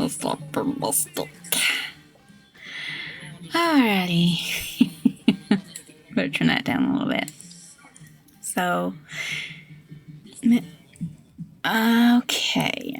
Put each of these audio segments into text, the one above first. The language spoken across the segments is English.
is optimistic. Alrighty. Better turn that down a little bit. So, okay.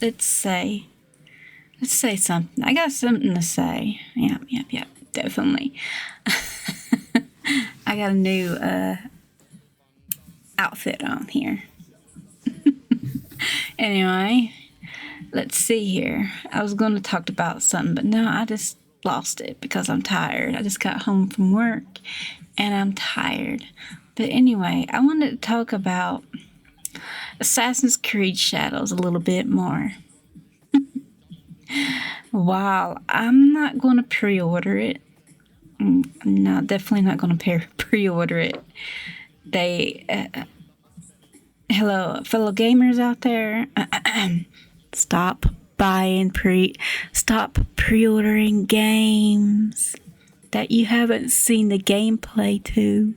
Let's say something. I got something to say. Yep, definitely. I got a new outfit on here. Anyway, let's see here. I was going to talk about something, but no, I just lost it because I'm tired. I just got home from work and I'm tired. But anyway, I wanted to talk about Assassin's Creed Shadows a little bit more. While I'm not going to pre-order it, definitely not going to pre-order it. Hello, fellow gamers out there. Stop pre-ordering games that you haven't seen the gameplay to.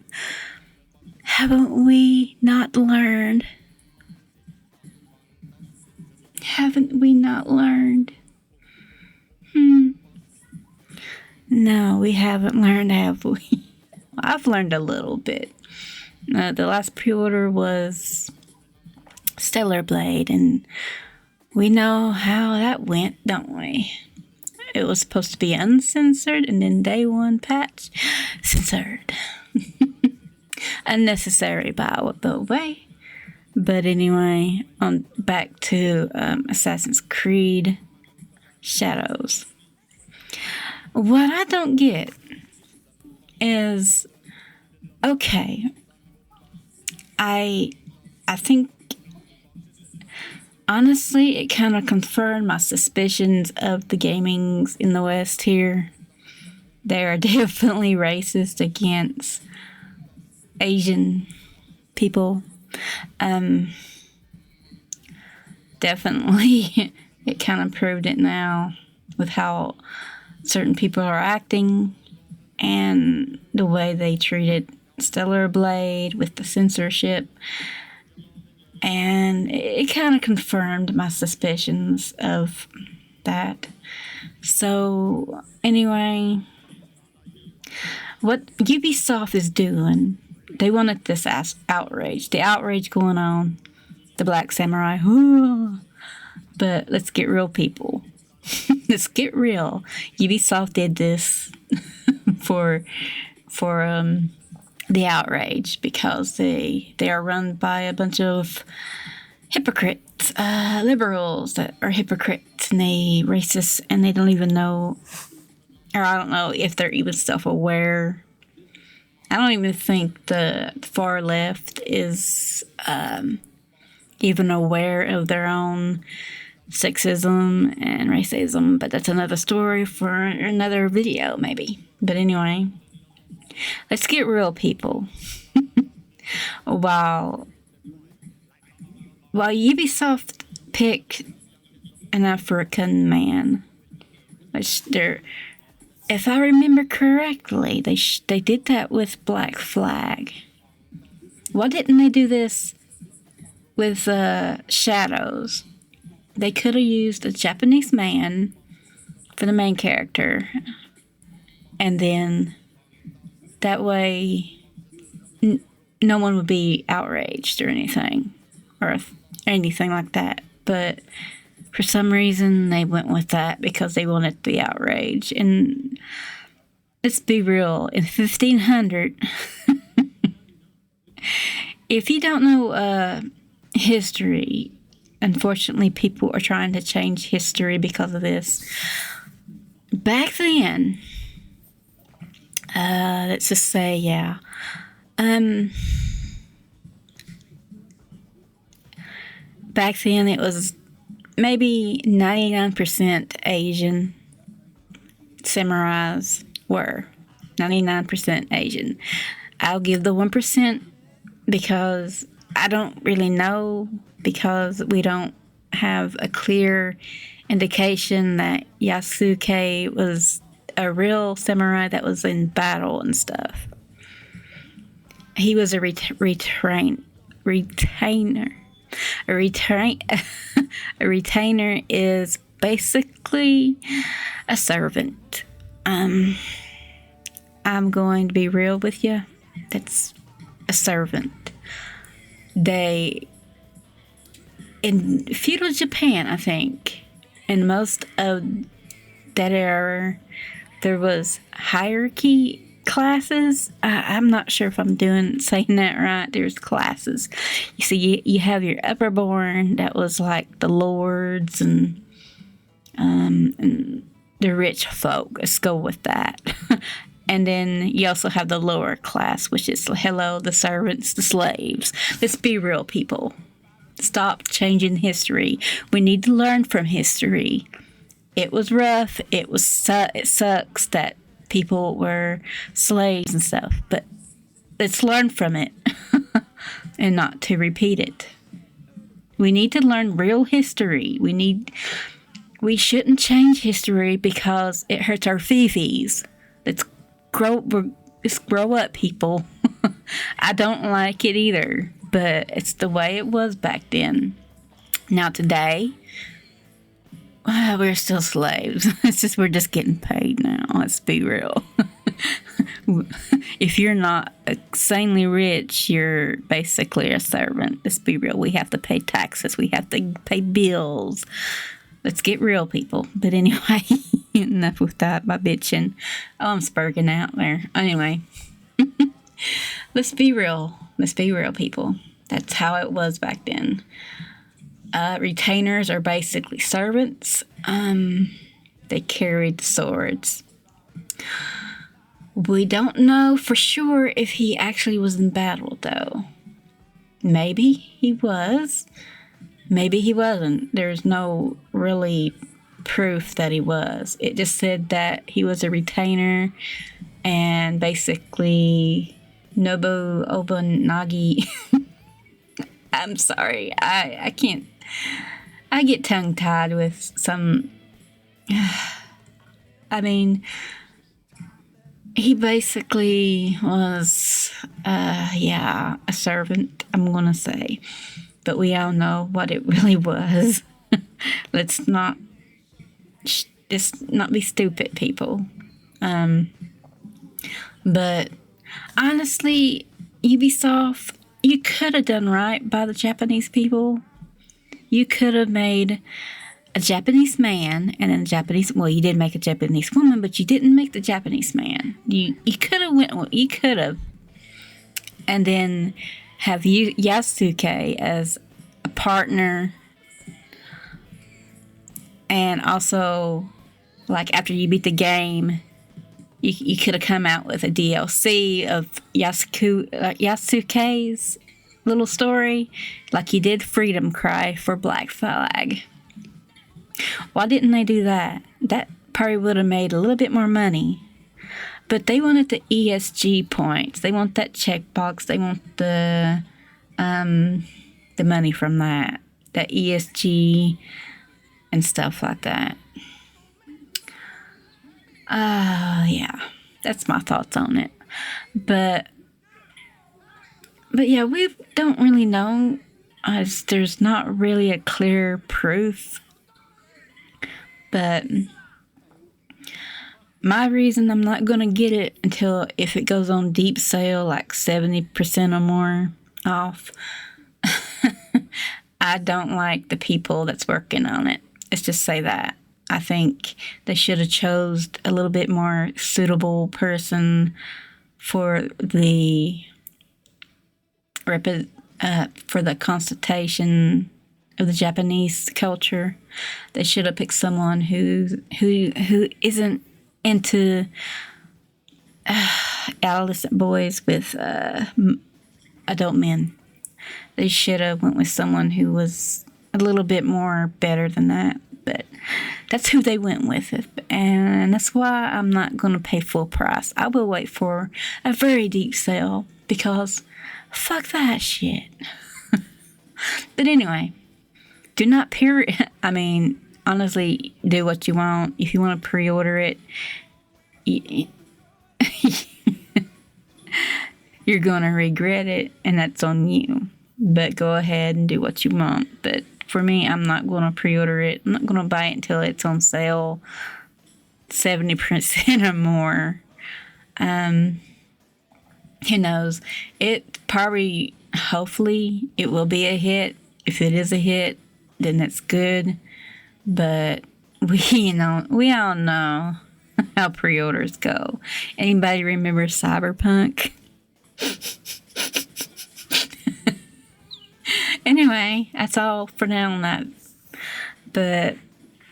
Haven't we not learned? No, we haven't learned, have we? I've learned a little bit. The last pre-order was Stellar Blade, and we know how that went, don't we? It was supposed to be uncensored, and then day one patch, censored. Unnecessary, by the way. But anyway, back to Assassin's Creed Shadows. What I don't get is, okay, I think, honestly, it kind of confirmed my suspicions of the gamings in the West here. They are definitely racist against Asian people. Definitely, it kind of proved it now with how certain people are acting and the way they treated Stellar Blade with the censorship. And it kind of confirmed my suspicions of that. So, anyway, what Ubisoft is doing, they wanted this outrage. The outrage going on. The Black Samurai. But let's get real, people. Let's get real. Ubisoft did this for the outrage because they are run by a bunch of hypocrites, liberals that are hypocrites, and they racist, and they don't even know, or I don't know if they're even self-aware. I don't even think the far left is even aware of their own sexism and racism, but that's another story for another video, maybe. But anyway, let's get real, people. While Ubisoft picked an African man, which if I remember correctly, they did that with Black Flag. Why didn't they do this with Shadows? They could have used a Japanese man for the main character, and then that way no one would be outraged or anything, or anything like that. But for some reason, they went with that because they wanted the outrage. And let's be real, in 1500, if you don't know history, unfortunately, people are trying to change history because of this. Back then, let's just say, yeah. Back then, it was maybe 99% Asian. Samurais were 99% Asian. I'll give the 1% because I don't really know, because we don't have a clear indication that Yasuke was a real samurai that was in battle and stuff. He was a retainer. A retain a retainer is basically a servant. I'm going to be real with you. That's a servant. They, in feudal Japan, I think, in most of that era, there was hierarchy classes. I'm not sure if I'm saying that right. There's classes. You see, you have your upperborn, that was like the lords and the rich folk. Let's go with that. And then you also have the lower class, which is the servants, the slaves. Let's be real, people. Stop changing history. We need to learn from history. It was rough. It sucks that people were slaves and stuff, but let's learn from it and not to repeat it. We need to learn real history. We shouldn't change history because it hurts our fifis. Let's grow up, people. I don't like it either, but it's the way it was back then. Now today, we're still slaves. We're just getting paid now. Let's be real. If you're not insanely rich, you're basically a servant. Let's be real. We have to pay taxes. We have to pay bills. Let's get real, people. But anyway, enough with that, my bitching. Oh, I'm spurging out there. Anyway, let's be real. Let's be real, people. That's how it was back then. Retainers are basically servants. They carried the swords. We don't know for sure if he actually was in battle, though. Maybe he was. Maybe he wasn't. There's no really proof that he was. It just said that he was a retainer, and basically Nobu Obanagi. I'm sorry. I can't. I get tongue-tied with some. I mean, he basically was, a servant, I'm going to say. But we all know what it really was. Let's not just not be stupid, people. But honestly, Ubisoft, you could have done right by the Japanese people. You could have made a Japanese man and a Japanese. Well, you did make a Japanese woman, but you didn't make the Japanese man. You could have You could have, and then have Yasuke as a partner, and also, like, after you beat the game, you could have come out with a DLC of Yasuke's little story, like you did Freedom Cry for Black Flag. Why didn't they do that? That probably would have made a little bit more money. But they wanted the ESG points. They want that checkbox. They want the money from that ESG and stuff like that. Yeah, that's my thoughts on it. But yeah, we don't really know, as there's not really a clear proof. But my reason I'm not going to get it until if it goes on deep sale, like 70% or more off. I don't like the people that's working on it. Let's just say that. I think they should have chose a little bit more suitable person for the constitution of the Japanese culture. They should have picked someone who isn't into adolescent boys with adult men. They should have went with someone who was a little bit more better than that. But that's who they went with, and that's why I'm not going to pay full price. I will wait for a very deep sale, because fuck that shit. But anyway, do not honestly, do what you want. If you want to pre-order it, you're going to regret it, and that's on you. but go ahead and do what you want. But for me, I'm not going to pre-order it. I'm not going to buy it until it's on sale 70% or more. Who knows? It probably, hopefully, it will be a hit. If it is a hit, then that's good. But we all know how pre-orders go. Anybody remember Cyberpunk? Anyway, that's all for now on that. But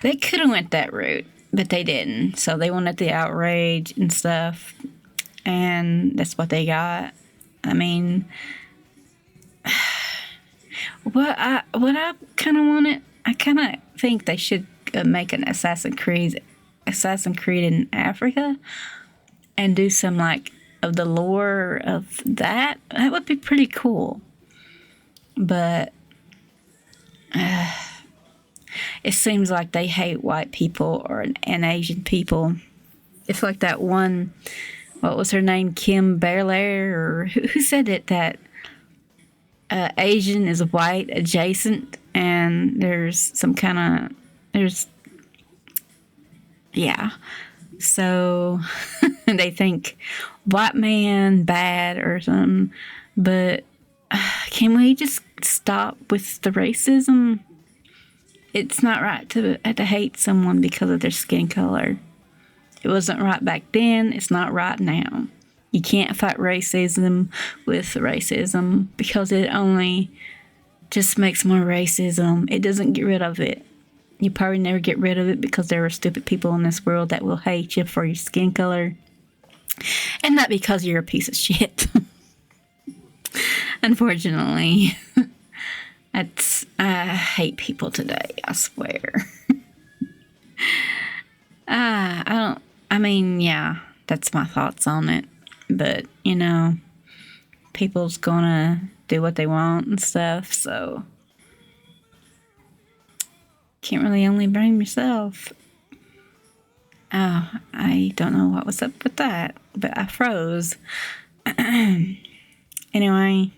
they could have went that route, but they didn't. So they wanted the outrage and stuff, and that's what they got. I mean, what I kind of wanted, I kind of think they should make an Assassin's Creed in Africa, and do some like of the lore of that. That would be pretty cool. But it seems like they hate white people and Asian people. It's like that one, what was her name, Kim Berlaire, or who said it, that Asian is white adjacent, and there's some kind of, yeah. So they think white man bad or something, but can we just stop with the racism? It's not right to hate someone because of their skin color. It wasn't right back then. It's not right now. You can't fight racism with racism, because it only just makes more racism. It doesn't get rid of it. You probably never get rid of it, because there are stupid people in this world that will hate you for your skin color, and not because you're a piece of shit. Unfortunately. I hate people today, I swear. Yeah, that's my thoughts on it. But, people's gonna do what they want and stuff, so can't really only blame yourself. Oh, I don't know what was up with that, but I froze. Anyway,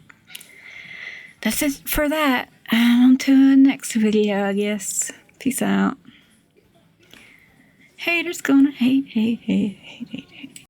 that's it for that. On to the next video, I guess. Peace out. Haters gonna hate, hate, hate, hate, hate.